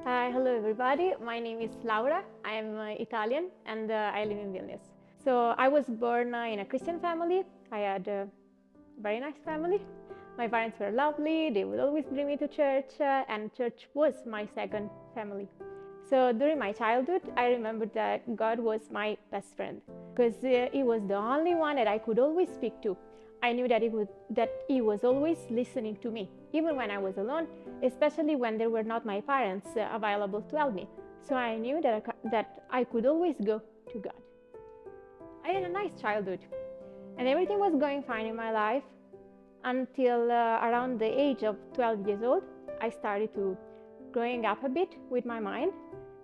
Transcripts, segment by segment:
Hello everybody. My name is Laura. I am Italian and I live in Vilnius. So I was born in a Christian family. I had a very nice family. My parents were lovely. They would always bring me to church, and church was my second family. So during my childhood, I remember that God was my best friend because He was the only one that I could always speak to. I knew that He was always listening to me, even when I was alone, especially when there were not my parents available to help me. So I knew that I could always go to God. I had a nice childhood, and everything was going fine in my life until around the age of 12 years old. I started to growing up a bit with my mind,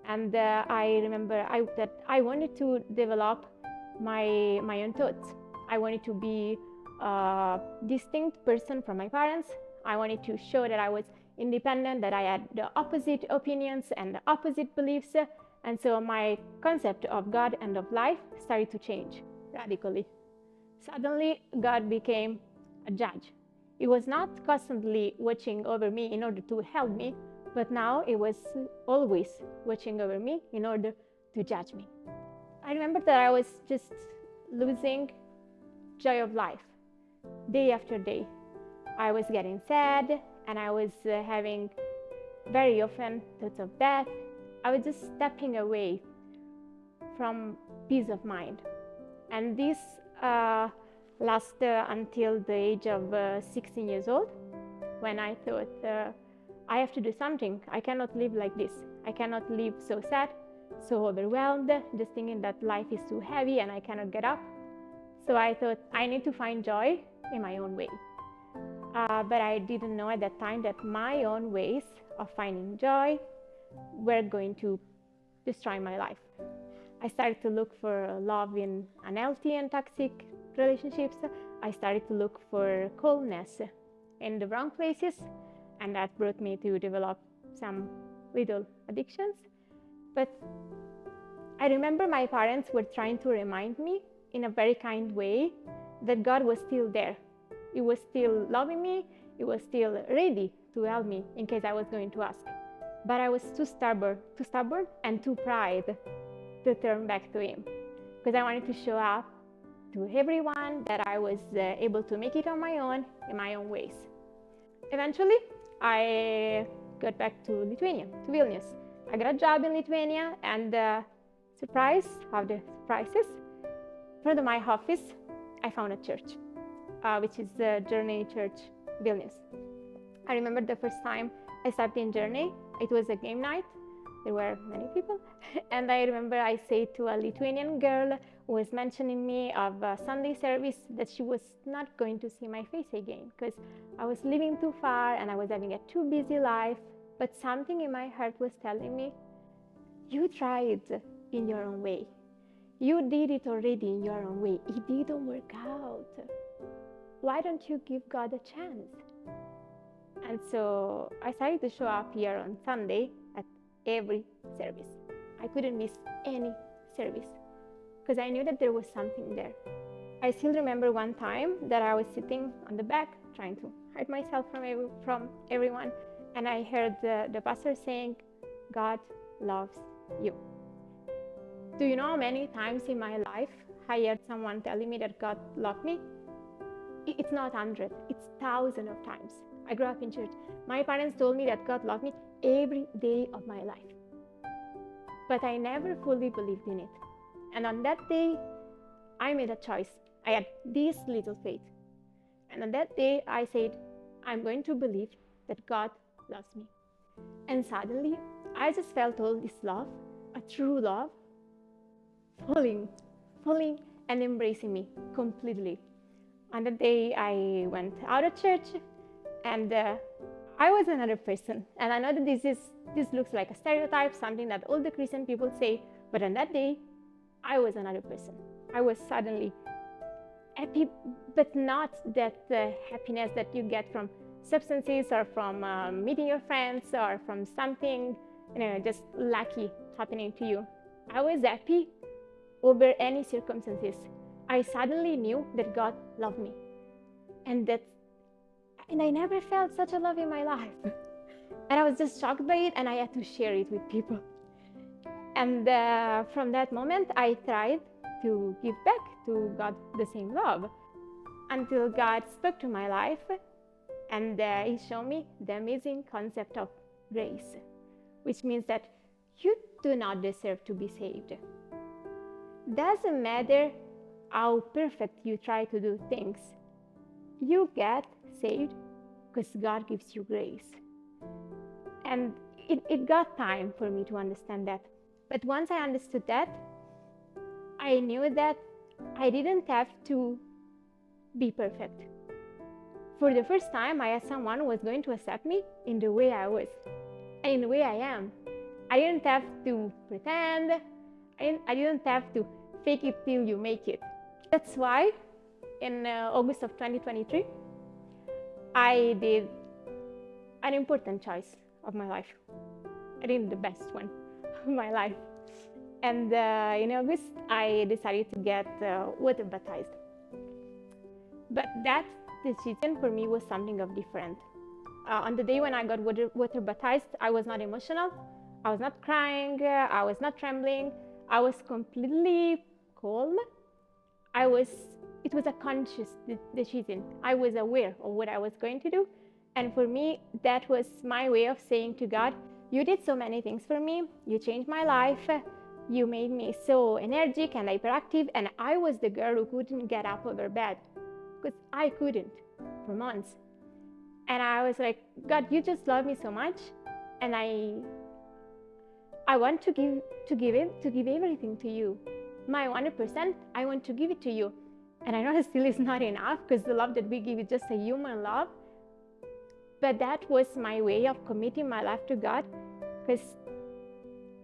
and I remember that I wanted to develop my own thoughts. I wanted to be a distinct person from my parents. I wanted to show that I was independent, that I had the opposite opinions and the opposite beliefs, and so my concept of God and of life started to change radically. Suddenly, God became a judge. He was not constantly watching over me in order to help me, but now He was always watching over me in order to judge me. I remember that I was just losing joy of life day after day. I was getting sad, and I was having very often thoughts of death. I was just stepping away from peace of mind. And this lasted until the age of 16 years old, when I thought, I have to do something. I cannot live like this. I cannot live so sad, so overwhelmed, just thinking that life is too heavy and I cannot get up. So I thought I need to find joy in my own way. But I didn't know at that time that my own ways of finding joy were going to destroy my life. I started to look for love in unhealthy and toxic relationships. I started to look for calmness in the wrong places, and that brought me to develop some little addictions. But I remember my parents were trying to remind me in a very kind way that God was still there. He was still loving me. He was still ready to help me in case I was going to ask. But I was too stubborn and too pride to turn back to Him, because I wanted to show up to everyone that I was able to make it on my own in my own ways. Eventually, I got back to Lithuania, to Vilnius. I got a job in Lithuania, and surprise of the surprises, in front of my office, I found a church, which is Journey Church, Vilnius. I remember the first time I stepped in Journey. It was a game night. There were many people, and I remember I said to a Lithuanian girl who was mentioning me of a Sunday service that she was not going to see my face again because I was living too far and I was having a too busy life. But something in my heart was telling me, you tried in your own way. You did it already in your own way. It didn't work out. Why don't you give God a chance? And so I started to show up here on Sunday at every service. I couldn't miss any service because I knew that there was something there. I still remember one time that I was sitting on the back trying to hide myself from everyone, and I heard the pastor saying, God loves you. Do you know how many times in my life I heard someone telling me that God loved me? It's not 100, it's thousands of times. I grew up in church. My parents told me that God loved me every day of my life. But I never fully believed in it. And on that day, I made a choice. I had this little faith. And on that day, I said, I'm going to believe that God loves me. And suddenly, I just felt all this love, a true love, falling and embracing me completely. On that day, I went out of church, and I was another person. And I know that this looks like a stereotype, something that all the Christian people say, but on that day, I was another person. I was suddenly happy, but not that happiness that you get from substances or from meeting your friends or from something, just lucky happening to you. I was happy over any circumstances. I suddenly knew that God loved me, and I never felt such a love in my life. And I was just shocked by it, and I had to share it with people. And from that moment, I tried to give back to God the same love until God spoke to my life, and He showed me the amazing concept of grace, which means that you do not deserve to be saved. Doesn't matter how perfect you try to do things, you get saved because God gives you grace. And it got time for me to understand that. But once I understood that, I knew that I didn't have to be perfect. For the first time, I had someone who was going to accept me in the way I was and in the way I am. I didn't have to pretend. I didn't have to fake it till you make it. That's why in August of 2023, I did an important choice of my life. I did the best one of my life. And in August, I decided to get water baptized. But that decision for me was something of different. On the day when I got water baptized, I was not emotional. I was not crying. I was not trembling. I was completely calm. It was a conscious decision. I was aware of what I was going to do. And for me, that was my way of saying to God, you did so many things for me. You changed my life. You made me so energetic and hyperactive. And I was the girl who couldn't get up of her bed because I couldn't for months. And I was like, God, you just love me so much. And I want to give everything to you. My 100%, I want to give it to you. And I know it still is not enough because the love that we give is just a human love. But that was my way of committing my life to God, because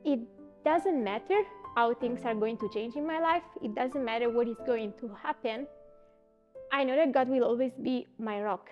it doesn't matter how things are going to change in my life. It doesn't matter what is going to happen. I know that God will always be my rock.